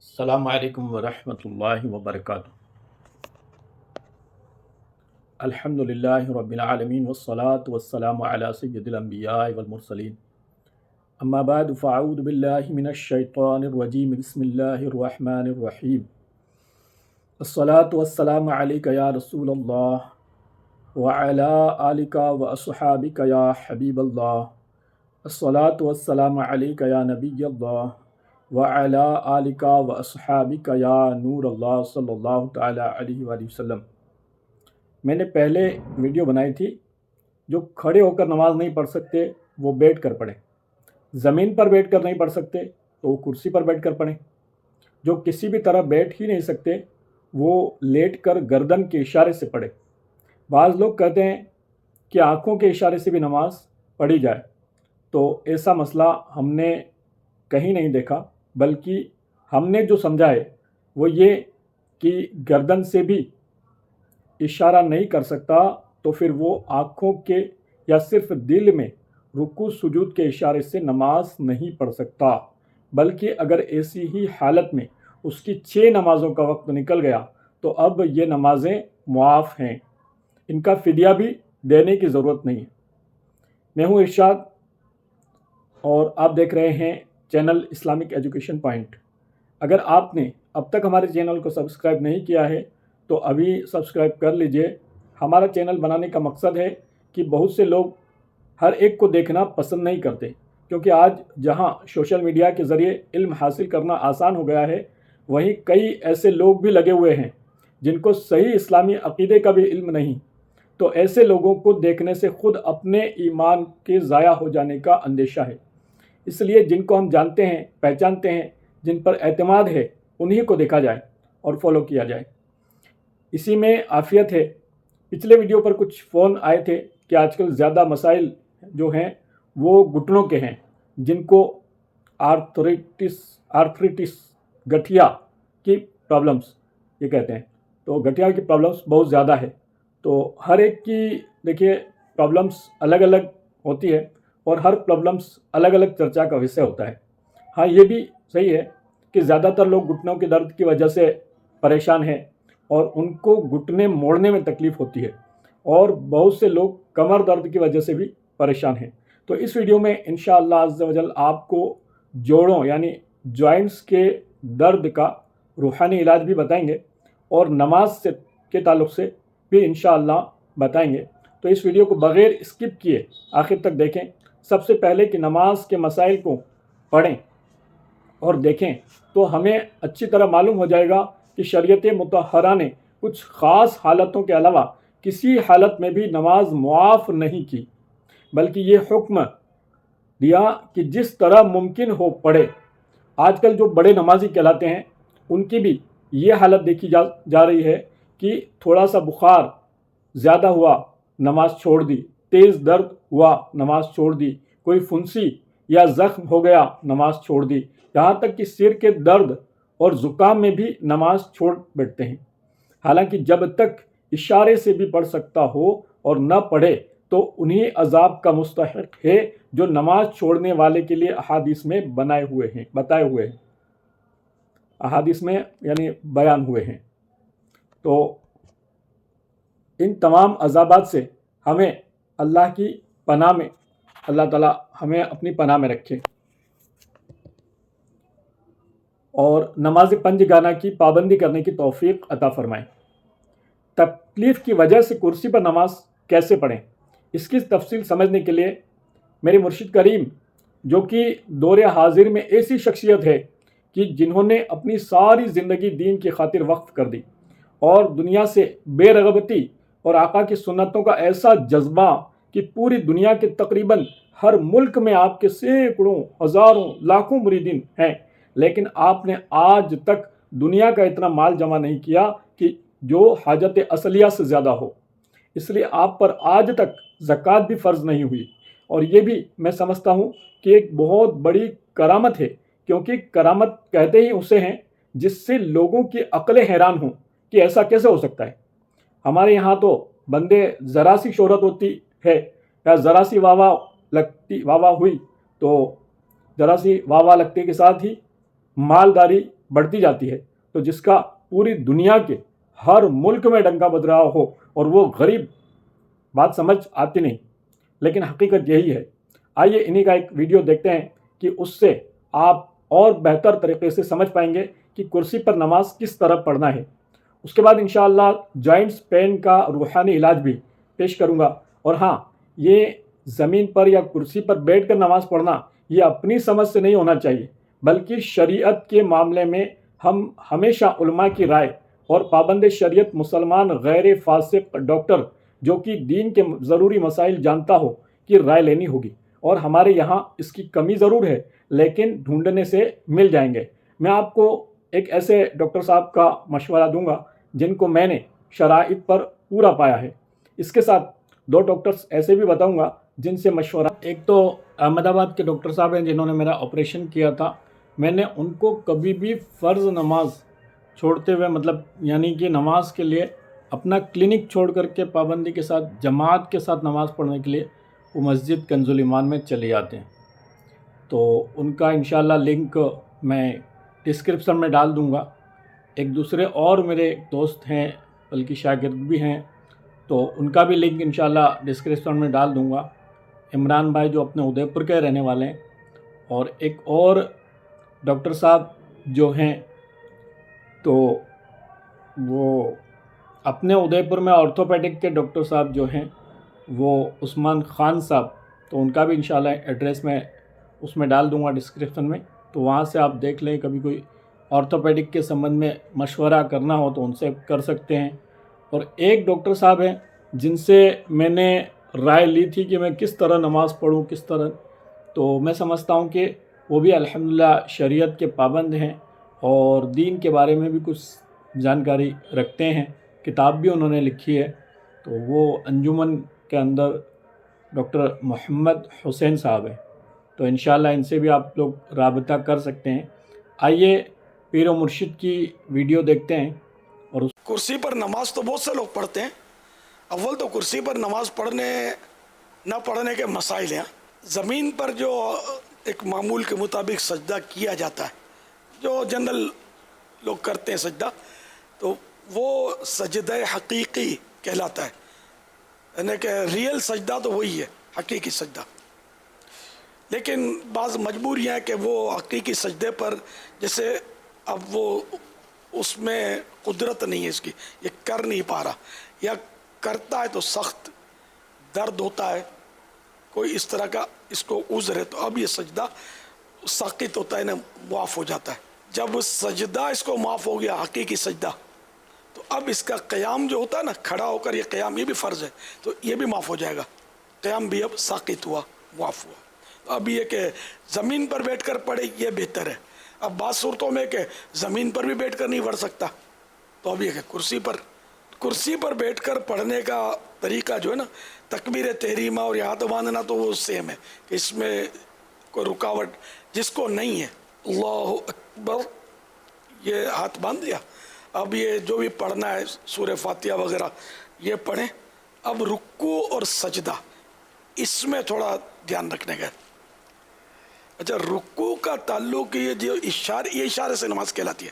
السلام علیکم ورحمۃ اللہ وبرکاتہ۔ الحمد للہ رب العالمین والصلاة والسلام علی سید الانبیاء والمرسلین، اما بعد فاعوذ باللہ من الشیطان الرجیم، بسم اللہ الرحمن الرحیم۔ الصلاة والسلام علیک یا رسول اللہ وعلی آلک واصحابک یا حبیب اللہ۔ الصلاة والسلام علیک یا نبی اللہ وعلی آلک واصحابک یا نور اللہ صلی اللہ تعالی علیہ وآلہ وسلم۔ میں نے پہلے ویڈیو بنائی تھی، جو کھڑے ہو کر نماز نہیں پڑھ سکتے وہ بیٹھ کر پڑھیں، زمین پر بیٹھ کر نہیں پڑھ سکتے تو وہ کرسی پر بیٹھ کر پڑھیں، جو کسی بھی طرح بیٹھ ہی نہیں سکتے وہ لیٹ کر گردن کے اشارے سے پڑھیں۔ بعض لوگ کہتے ہیں کہ آنکھوں کے اشارے سے بھی نماز پڑھی جائے، تو ایسا مسئلہ ہم نے کہیں نہیں دیکھا، بلکہ ہم نے جو سمجھا ہے وہ یہ کہ گردن سے بھی اشارہ نہیں کر سکتا تو پھر وہ آنکھوں کے یا صرف دل میں رکوع سجود کے اشارے سے نماز نہیں پڑھ سکتا، بلکہ اگر ایسی ہی حالت میں اس کی 6 نمازوں کا وقت نکل گیا تو اب یہ نمازیں معاف ہیں، ان کا فدیہ بھی دینے کی ضرورت نہیں ہے۔ میں ہوں ارشاد اور آپ دیکھ رہے ہیں چینل اسلامک ایجوکیشن پوائنٹ۔ اگر آپ نے اب تک ہمارے چینل کو سبسکرائب نہیں کیا ہے تو ابھی سبسکرائب کر لیجئے۔ ہمارا چینل بنانے کا مقصد ہے کہ بہت سے لوگ ہر ایک کو دیکھنا پسند نہیں کرتے، کیونکہ آج جہاں سوشل میڈیا کے ذریعے علم حاصل کرنا آسان ہو گیا ہے، وہیں کئی ایسے لوگ بھی لگے ہوئے ہیں جن کو صحیح اسلامی عقیدے کا بھی علم نہیں، تو ایسے لوگوں کو دیکھنے سے خود اپنے ایمان کے ضائع ہو جانے کا اندیشہ ہے۔ اس لیے جن کو ہم جانتے ہیں، پہچانتے ہیں، جن پر اعتماد ہے، انہی کو دیکھا جائے اور فالو کیا جائے، اسی میں عافیت ہے۔ پچھلے ویڈیو پر کچھ فون آئے تھے کہ آج کل زیادہ مسائل جو ہیں وہ گھٹنوں کے ہیں، جن کو آرتھریٹس گٹھیا کی پرابلمس یہ کہتے ہیں، تو گٹھیا کی پرابلمس بہت زیادہ ہے۔ تو ہر ایک کی دیکھیے پرابلمس الگ الگ ہوتی ہے اور ہر پرابلمس الگ الگ چرچا کا وشے ہوتا ہے۔ ہاں یہ بھی صحیح ہے کہ زیادہ تر لوگ گھٹنوں کے درد کی وجہ سے پریشان ہیں اور ان کو گھٹنے موڑنے میں تکلیف ہوتی ہے، اور بہت سے لوگ کمر درد کی وجہ سے بھی پریشان ہیں۔ تو اس ویڈیو میں انشاءاللہ عز و جل آپ کو جوڑوں یعنی جوائنٹس کے درد کا روحانی علاج بھی بتائیں گے اور نماز سے کے تعلق سے بھی انشاءاللہ بتائیں گے۔ تو اس ویڈیو کو بغیر اسکپ کیے آخر تک دیکھیں۔ سب سے پہلے کہ نماز کے مسائل کو پڑھیں اور دیکھیں تو ہمیں اچھی طرح معلوم ہو جائے گا کہ شریعت مطہرہ نے کچھ خاص حالتوں کے علاوہ کسی حالت میں بھی نماز معاف نہیں کی، بلکہ یہ حکم دیا کہ جس طرح ممکن ہو پڑھے۔ آج کل جو بڑے نمازی کہلاتے ہیں ان کی بھی یہ حالت دیکھی جا رہی ہے کہ تھوڑا سا بخار زیادہ ہوا نماز چھوڑ دی، تیز درد ہوا نماز چھوڑ دی، کوئی پھنسی یا زخم ہو گیا نماز چھوڑ دی، یہاں تک کہ سر کے درد اور زکام میں بھی نماز چھوڑ بیٹھتے ہیں۔ حالانکہ جب تک اشارے سے بھی پڑھ سکتا ہو اور نہ پڑھے تو انہی عذاب کا مستحق ہے جو نماز چھوڑنے والے کے لیے احادیث میں بتائے ہوئے ہیں، احادیث میں یعنی بیان ہوئے ہیں۔ تو ان تمام عذابات سے ہمیں اللہ کی پناہ میں، اللہ تعالی ہمیں اپنی پناہ میں رکھے اور نماز پنج گانا کی پابندی کرنے کی توفیق عطا فرمائے۔ تکلیف کی وجہ سے کرسی پر نماز کیسے پڑھیں، اس کی تفصیل سمجھنے کے لیے میرے مرشد کریم جو کہ دور حاضر میں ایسی شخصیت ہے کہ جنہوں نے اپنی ساری زندگی دین کی خاطر وقف کر دی اور دنیا سے بے رغبتی اور آقا کی سنتوں کا ایسا جذبہ کہ پوری دنیا کے تقریباً ہر ملک میں آپ کے سینکڑوں، ہزاروں، لاکھوں مریدین ہیں، لیکن آپ نے آج تک دنیا کا اتنا مال جمع نہیں کیا کہ جو حاجت اصلیہ سے زیادہ ہو، اس لیے آپ پر آج تک زکوٰۃ بھی فرض نہیں ہوئی، اور یہ بھی میں سمجھتا ہوں کہ ایک بہت بڑی کرامت ہے، کیونکہ کرامت کہتے ہی اسے ہیں جس سے لوگوں کی عقلیں حیران ہوں کہ ایسا کیسے ہو سکتا ہے۔ ہمارے یہاں تو بندے ذرا سی شہرت ہوتی ہے یا ذرا سی واہ واہ ہوئی تو ذرا سی واہ واہ لگتے کے ساتھ ہی مالداری بڑھتی جاتی ہے، تو جس کا پوری دنیا کے ہر ملک میں ڈنکا بج رہا ہو اور وہ غریب، بات سمجھ آتی نہیں، لیکن حقیقت یہی ہے۔ آئیے انہی کا ایک ویڈیو دیکھتے ہیں کہ اس سے آپ اور بہتر طریقے سے سمجھ پائیں گے کہ کرسی پر نماز کس طرح پڑھنا ہے۔ اس کے بعد انشاءاللہ جوائنٹس پین کا روحانی علاج بھی پیش کروں گا۔ اور ہاں، یہ زمین پر یا کرسی پر بیٹھ کر نماز پڑھنا یہ اپنی سمجھ سے نہیں ہونا چاہیے، بلکہ شریعت کے معاملے میں ہم ہمیشہ علماء کی رائے اور پابند شریعت مسلمان غیر فاسق ڈاکٹر جو کہ دین کے ضروری مسائل جانتا ہو کی رائے لینی ہوگی، اور ہمارے یہاں اس کی کمی ضرور ہے لیکن ڈھونڈنے سے مل جائیں گے۔ میں آپ کو ایک ایسے ڈاکٹر صاحب کا مشورہ دوں گا جن کو میں نے شرائط پر پورا پایا ہے۔ اس کے ساتھ دو ڈاکٹرز ایسے بھی بتاؤں گا جن سے مشورہ، ایک تو احمد آباد کے ڈاکٹر صاحب ہیں جنہوں نے میرا آپریشن کیا تھا، میں نے ان کو کبھی بھی فرض نماز چھوڑتے ہوئے، مطلب یعنی کہ نماز کے لیے اپنا کلینک چھوڑ کر کے پابندی کے ساتھ جماعت کے ساتھ نماز پڑھنے کے لیے وہ مسجد کنز الایمان میں چلے جاتے ہیں۔ تو ان کا انشاءاللہ لنک میں ڈسکرپشن میں ڈال دوں گا۔ ایک دوسرے اور میرے دوست ہیں بلکہ شاگرد بھی ہیں، تو ان کا بھی لنک انشاءاللہ ڈسکرپشن میں ڈال دوں گا۔ عمران بھائی جو اپنے ادے پور کے رہنے والے ہیں، اور ایک اور ڈاکٹر صاحب جو ہیں تو وہ اپنے ادے پور میں آرتھوپیڈک کے ڈاکٹر صاحب جو ہیں وہ عثمان خان صاحب، تو ان کا بھی انشاءاللہ ایڈریس میں اس میں ڈال دوں گا ڈسکرپشن میں، تو وہاں سے آپ دیکھ لیں، کبھی کوئی آرتھوپیڈک کے سمبندھ میں مشورہ کرنا ہو تو ان سے کر سکتے ہیں۔ اور ایک ڈاکٹر صاحب ہیں جن سے میں نے رائے لی تھی کہ میں کس طرح نماز پڑھوں، کس طرح، تو میں سمجھتا ہوں کہ وہ بھی الحمدللہ شریعت کے پابند ہیں اور دین کے بارے میں بھی کچھ جانکاری رکھتے ہیں، کتاب بھی انہوں نے لکھی ہے، تو وہ انجمن کے اندر ڈاکٹر محمد حسین صاحب ہیں، تو انشاءاللہ ان سے بھی آپ لوگ رابطہ کر سکتے ہیں۔ آئیے پیر و مرشد کی ویڈیو دیکھتے ہیں۔ اور کرسی پر نماز تو بہت سے لوگ پڑھتے ہیں۔ اول تو کرسی پر نماز پڑھنے نہ پڑھنے کے مسائل ہیں۔ زمین پر جو ایک معمول کے مطابق سجدہ کیا جاتا ہے، جو جنرل لوگ کرتے ہیں سجدہ، تو وہ سجدہ حقیقی کہلاتا ہے، یعنی کہ ریئل سجدہ تو وہی ہے، حقیقی سجدہ۔ لیکن بعض مجبوریاں ہیں کہ وہ حقیقی سجدے پر، جیسے اب وہ اس میں قدرت نہیں ہے اس کی، یہ کر نہیں پا رہا، یا کرتا ہے تو سخت درد ہوتا ہے، کوئی اس طرح کا اس کو عذر ہے، تو اب یہ سجدہ ساقط ہوتا ہے نا، معاف ہو جاتا ہے۔ جب سجدہ اس کو معاف ہو گیا، حقیقی سجدہ، تو اب اس کا قیام جو ہوتا ہے نا، کھڑا ہو کر یہ قیام، یہ بھی فرض ہے، تو یہ بھی معاف ہو جائے گا، قیام بھی اب ساقط ہوا، معاف ہوا۔ اب یہ کہ زمین پر بیٹھ کر پڑھے یہ بہتر ہے۔ اب بعض صورتوں میں کہ زمین پر بھی بیٹھ کر نہیں پڑھ سکتا، تو اب یہ کہ کرسی پر بیٹھ کر پڑھنے کا طریقہ جو ہے نا، تکبیر تحریمہ اور ہاتھ باندھنا تو وہ سیم ہے، کہ اس میں کوئی رکاوٹ جس کو نہیں ہے، اللہ اکبر، یہ ہاتھ باندھ لیا۔ اب یہ جو بھی پڑھنا ہے سورہ فاتحہ وغیرہ یہ پڑھیں۔ اب رکوع اور سجدہ، اس میں تھوڑا دھیان رکھنے کا۔ اچھا، رکوع کا تعلق یہ جو اشارے سے نماز کہلاتی ہے،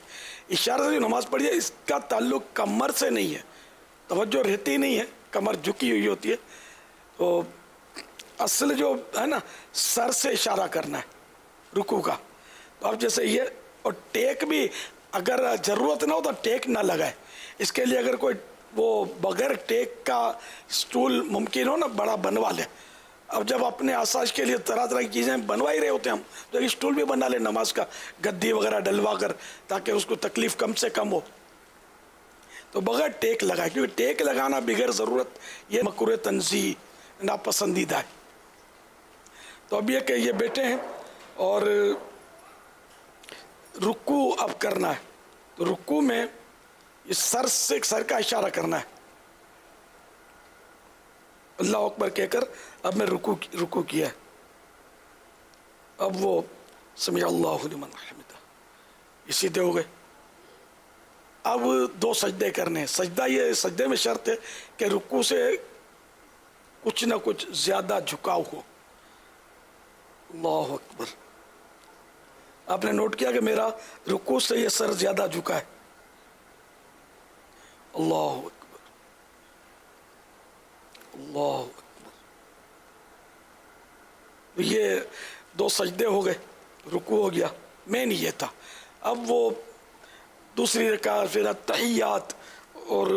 اشارے سے جو نماز پڑھی ہے اس کا تعلق کمر سے نہیں ہے، توجہ رہتی نہیں ہے، کمر جھکی ہوئی ہوتی ہے، تو اصل جو ہے نا سر سے اشارہ کرنا ہے رکوع کا۔ تو اب جیسے یہ، اور ٹیک بھی اگر ضرورت نہ ہو تو ٹیک نہ لگائے، اس کے لیے اگر کوئی وہ بغیر ٹیک کا سٹول ممکن ہو نا، بڑا بنوا لے۔ اب جب اپنے آسائش کے لیے طرح طرح کی چیزیں بنوا ہی رہے ہوتے ہیں ہم، تو ایک سٹول بھی بنا لے نماز کا، گدی وغیرہ ڈلوا کر، تاکہ اس کو تکلیف کم سے کم ہو، تو بغیر ٹیک لگائے، کیونکہ ٹیک لگانا بغیر ضرورت یہ مکروہ تنزیہ، ناپسندیدہ ہے۔ تو اب یہ کہ یہ بیٹھے ہیں اور رکوع اب کرنا ہے، تو رکوع میں یہ سر کا اشارہ کرنا ہے، اللہ اکبر کہہ کر اب میں رکوع کیا ہے۔ اب وہ سمع اللہ لمن حمدہ، یہ سیدھے ہو گئے۔ اب دو سجدے کرنے ہیں۔ سجدے میں شرط ہے کہ رکوع سے کچھ نہ کچھ زیادہ جھکاؤ ہو، اللہ اکبر۔ آپ نے نوٹ کیا کہ میرا رکوع سے یہ سر زیادہ جھکا ہے. اللہ اکبر اللہ اکبر. یہ 2 سجدے ہو گئے, رکوع ہو گیا, مین یہ تھا. اب وہ دوسری رکعت, پھر تحیات اور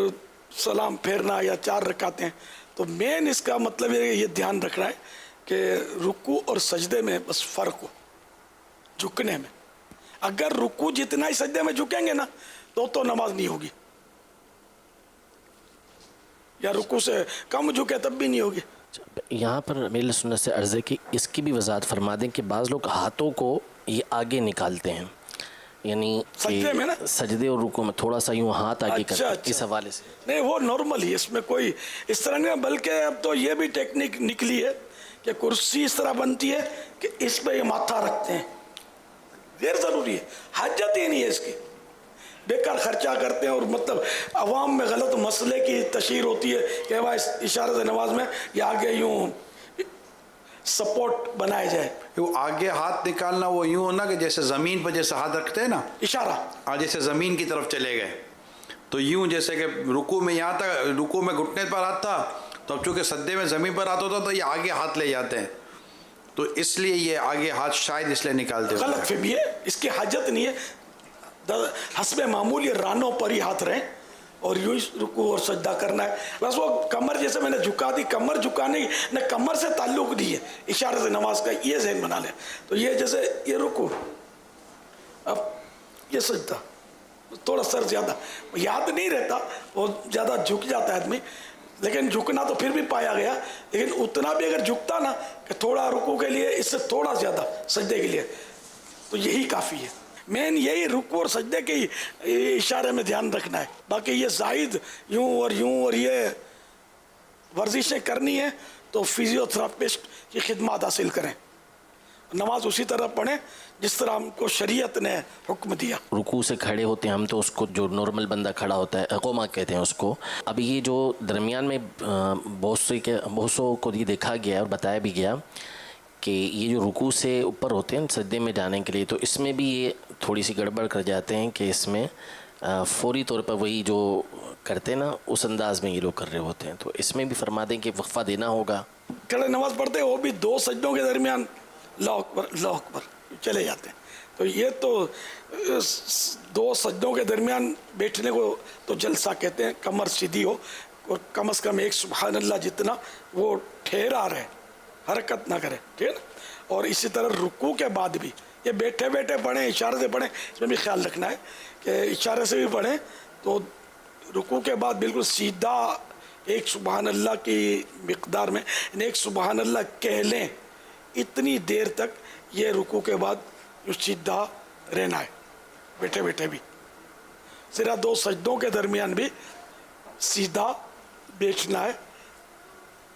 سلام پھیرنا یا 4 رکعتیں. تو مین اس کا مطلب یہ دھیان رکھنا ہے کہ رکوع اور سجدے میں بس فرق ہو جھکنے میں. اگر رکوع جتنا ہی سجدے میں جھکیں گے نا تو نماز نہیں ہوگی, یا رکوع سے کم جھکے تب بھی نہیں ہوگی. یہاں پر میرے سنت سے عرض ہے کہ اس کی بھی وضاحت فرما دیں کہ بعض لوگ ہاتھوں کو یہ آگے نکالتے ہیں, یعنی سجدے میں نا سجدے اور رکوع میں تھوڑا سا یوں ہاتھ آگے کرتے ہیں, اس حوالے سے. نہیں, وہ نارمل ہی, اس میں کوئی اس طرح نہیں. بلکہ اب تو یہ بھی ٹیکنیک نکلی ہے کہ کرسی اس طرح بنتی ہے کہ اس پہ یہ ماتھا رکھتے ہیں. غیر ضروری ہے, حاجت ہی نہیں ہے اس کی, بیکار خرچہ کرتے ہیں. اور مطلب عوام میں غلط مسئلے کی تشہیر ہوتی ہے کہ بھائی اشارت نماز میں یہ آگے یوں سپورٹ بنایا جائے. وہ آگے ہاتھ نکالنا وہ یوں ہونا کہ جیسے زمین پر جیسے ہاتھ رکھتے ہیں نا, اشارہ جیسے زمین کی طرف چلے گئے تو یوں, جیسے کہ رکوع میں یہاں تھا, رکوع میں گھٹنے پر ہاتھ تھا, تو اب چونکہ سجدے میں زمین پر ہاتھ ہوتا تو یہ آگے ہاتھ لے جاتے ہیں, تو اس لیے یہ آگے ہاتھ شاید اس لیے نکالتے ہیں. غلط فہمی ہے, اس کی حاجت نہیں ہے. حسب معمول یہ رانوں پر ہی ہاتھ رہیں اور یوں رکوع اور سجدہ کرنا ہے. بس وہ کمر جیسے میں نے جھکا دی, کمر جھکانے نہ کمر سے تعلق نہیں ہے اشارت نماز کا, یہ ذہن بنا لیں. تو یہ جیسے یہ رکوع, اب یہ سجدہ, تھوڑا سر زیادہ یاد نہیں رہتا, وہ زیادہ جھک جاتا ہے آدمی, لیکن جھکنا تو پھر بھی پایا گیا. لیکن اتنا بھی اگر جھکتا نا کہ تھوڑا رکوع کے لیے, اس سے تھوڑا زیادہ سجدے کے لیے, تو یہی کافی ہے. مین یہی رکوع اور سجدے کے اشارے میں دھیان رکھنا ہے. باقی یہ زائد یوں اور یہ ورزشیں کرنی ہے تو فزیو تھراپسٹ کی خدمات حاصل کریں. نماز اسی طرح پڑھیں جس طرح ہم کو شریعت نے حکم دیا. رکوع سے کھڑے ہوتے ہیں ہم تو اس کو, جو نارمل بندہ کھڑا ہوتا ہے قوما کہتے ہیں اس کو. اب یہ جو درمیان میں بہت سو کو یہ دیکھا گیا اور بتایا بھی گیا کہ یہ جو رکوع سے اوپر ہوتے ہیں سجدے میں جانے کے لیے, تو اس میں بھی یہ تھوڑی سی گڑبڑ کر جاتے ہیں کہ اس میں فوری طور پر وہی جو کرتے ہیں نا اس انداز میں یہ لوگ کر رہے ہوتے ہیں. تو اس میں بھی فرما دیں کہ وقفہ دینا ہوگا. کھڑے نماز پڑھتے ہیں وہ بھی 2 سجدوں کے درمیان اللہ اکبر اللہ اکبر چلے جاتے ہیں. تو یہ تو 2 سجدوں کے درمیان بیٹھنے کو تو جلسہ کہتے ہیں. کمر سیدھی ہو اور کم از کم 1 سبحان اللہ جتنا وہ ٹھہرا رہے, حرکت نہ کرے, ٹھیک ہے نا. اور اسی طرح رکوع کے بعد بھی یہ بیٹھے بیٹھے پڑھیں, اشارے سے پڑھیں, اس میں بھی خیال رکھنا ہے کہ اشارے سے بھی پڑھیں تو رکوع کے بعد بالکل سیدھا 1 سبحان اللہ کی مقدار میں, یعنی 1 سبحان اللہ کہہ لیں اتنی دیر تک یہ رکوع کے بعد سیدھا رہنا ہے, بیٹھے بیٹھے بھی. صرف 2 سجدوں کے درمیان بھی سیدھا بیٹھنا ہے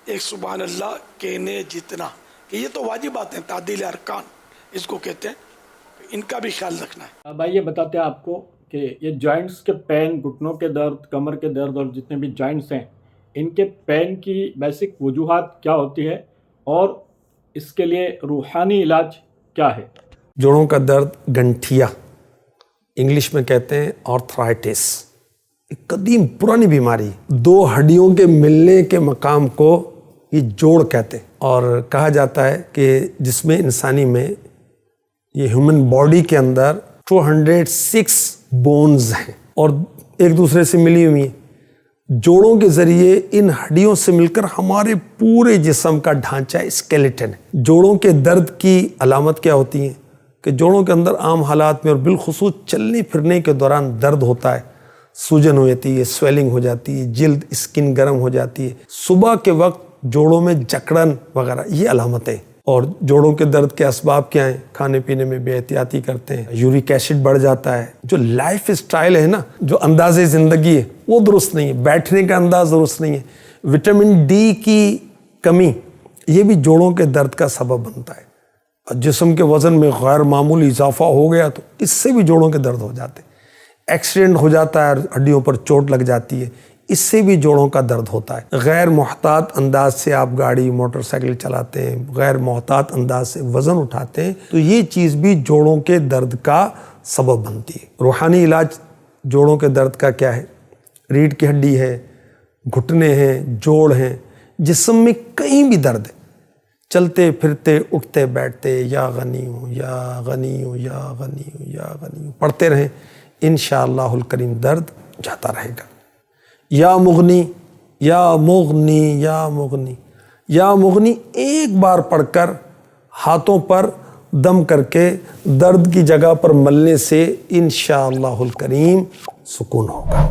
1 سبحان اللہ کہنے جتنا. کہ یہ تو واجبات ہیں, تعدیل ارکان اس کو کہتے ہیں, ان کا بھی خیال رکھنا ہے. اب آئیے بتاتے ہیں آپ کو کہ یہ جوائنٹس کے پین, گھٹنوں کے درد, کمر کے درد اور جتنے بھی جوائنٹس ہیں ان کے پین کی بیسک وجوہات کیا ہوتی ہے اور اس کے لیے روحانی علاج کیا ہے. جوڑوں کا درد, گنٹھیا انگلش میں کہتے ہیں آرتھرائٹس, ایک قدیم پرانی بیماری, 2 ہڈیوں کے ملنے کے مقام کو یہ جوڑ کہتے ہیں. اور کہا جاتا ہے کہ جسم انسانی میں یہ ہیومن باڈی کے اندر 206 بونز ہیں اور ایک دوسرے سے ملی ہوئی ہیں. جوڑوں کے ذریعے ان ہڈیوں سے مل کر ہمارے پورے جسم کا ڈھانچہ اسکیلیٹن ہے. جوڑوں کے درد کی علامت کیا ہوتی ہیں کہ جوڑوں کے اندر عام حالات میں اور بالخصوص چلنے پھرنے کے دوران درد ہوتا ہے, سوجن ہو جاتی ہے, سویلنگ ہو جاتی ہے, جلد اسکن گرم ہو جاتی ہے, صبح کے وقت جوڑوں میں جکڑن وغیرہ, یہ علامتیں. اور جوڑوں کے درد کے اسباب کیا ہیں؟ کھانے پینے میں بے احتیاطی کرتے ہیں, یورک ایسڈ بڑھ جاتا ہے, جو لائف اسٹائل ہے نا, جو انداز زندگی ہے وہ درست نہیں ہے, بیٹھنے کا انداز درست نہیں ہے, وٹامن ڈی کی کمی یہ بھی جوڑوں کے درد کا سبب بنتا ہے. جسم کے وزن میں غیر معمولی اضافہ ہو گیا تو اس سے بھی جوڑوں کے درد ہو جاتے ہیں. ایکسیڈنٹ ہو جاتا ہے, ہڈیوں پر چوٹ لگ جاتی ہے, اس سے بھی جوڑوں کا درد ہوتا ہے. غیر محتاط انداز سے آپ گاڑی موٹر سائیکل چلاتے ہیں, غیر محتاط انداز سے وزن اٹھاتے ہیں, تو یہ چیز بھی جوڑوں کے درد کا سبب بنتی ہے. روحانی علاج جوڑوں کے درد کا کیا ہے؟ ریڑھ کی ہڈی ہے, گھٹنے ہیں, جوڑ ہیں, جسم میں کہیں بھی درد ہے, چلتے پھرتے اٹھتے بیٹھتے, یا غنی ہوں یا غنی ہوں یا غنی ہوں یا غنی ہوں پڑھتے رہیں, انشاءاللہ الکریم درد جاتا رہے گا. یا مغنی یا مغنی یا مغنی یا مغنی ایک بار پڑھ کر ہاتھوں پر دم کر کے درد کی جگہ پر ملنے سے انشاءاللہ الکریم سکون ہوگا.